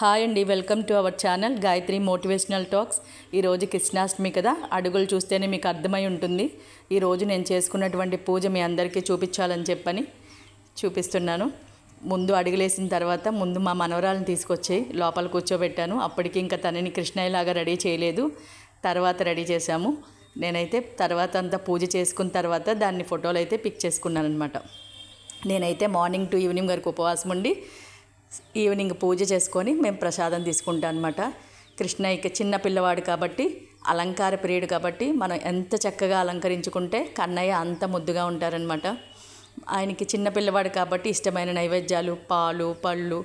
Hi అండి, welcome to our channel Gayatri motivational talks. ఈరోజు కృష్ణాష్టమి కదా, అడుగులు చూస్తేనే మీకు అర్థమై ఉంటుంది. ఈరోజు నేను చేసుకున్నటువంటి పూజ మీ అందరికీ చూపించాలని చెప్పని చూపిస్తున్నాను. ముందు అడుగులేసిన తర్వాత ముందు మా మనవరాలను తీసుకొచ్చి లోపల కూర్చోబెట్టాను. అప్పటికి ఇంకా తనని కృష్ణయ్యలాగా రెడీ చేయలేదు, తర్వాత రెడీ చేశాము. నేనైతే తర్వాత అంతా పూజ చేసుకున్న తర్వాత దాన్ని ఫోటోలు అయితే పిక్ చేసుకున్నాను అనమాట. నేనైతే మార్నింగ్ టు ఈవినింగ్ వరకు ఉపవాసం ఉండి ఈవినింగ్ పూజ చేసుకొని మేము ప్రసాదం తీసుకుంటాం అనమాట. కృష్ణయ్యకి చిన్న పిల్లవాడు కాబట్టి, అలంకార ప్రియుడు కాబట్టి మనం ఎంత చక్కగా అలంకరించుకుంటే కన్నయ్య అంత ముద్దుగా ఉంటారనమాట. ఆయనకి చిన్న పిల్లవాడు కాబట్టి ఇష్టమైన నైవేద్యాలు పాలు, పళ్ళు,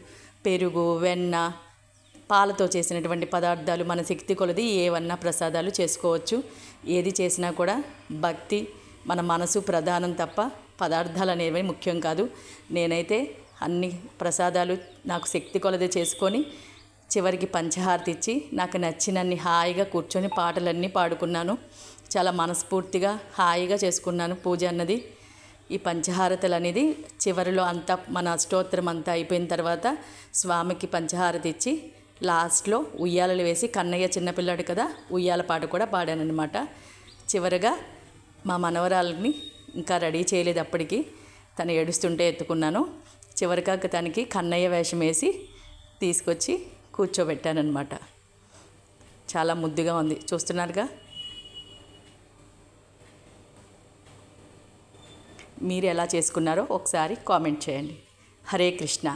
పెరుగు, వెన్న, పాలతో చేసినటువంటి పదార్థాలు మన శక్తి కొలది ఏవన్నా ప్రసాదాలు చేసుకోవచ్చు. ఏది చేసినా కూడా భక్తి, మన మనసు ప్రధానం తప్ప పదార్థాలు అనేవి ముఖ్యం కాదు. నేనైతే అన్ని ప్రసాదాలు నాకు శక్తి కొలది చేసుకొని చివరికి పంచహారతి ఇచ్చి నాకు నచ్చినన్ని హాయిగా కూర్చొని పాటలన్నీ పాడుకున్నాను. చాలా మనస్ఫూర్తిగా హాయిగా చేసుకున్నాను పూజ అన్నది. ఈ పంచహారతలు అనేది చివరిలో అంతా మన అష్టోత్తరం అంతా అయిపోయిన తర్వాత స్వామికి పంచహారతి ఇచ్చి లాస్ట్లో ఉయ్యాలలు వేసి, కన్నయ్య చిన్నపిల్లాడు కదా, ఉయ్యాల పాట కూడా పాడానన్నమాట. చివరిగా మా మనవరాలని ఇంకా రెడీ చేయలేదు, అప్పటికి తను ఏడుస్తుంటే ఎత్తుకున్నాను. చివరిగా తనకి కన్నయ్య వేషం వేసి తీసుకొచ్చి కూర్చోబెట్టానమాట. చాలా ముద్దుగా ఉంది, చూస్తున్నారుగా. మీరు ఎలా చేసుకున్నారో ఒకసారి కామెంట్ చేయండి. హరే కృష్ణ.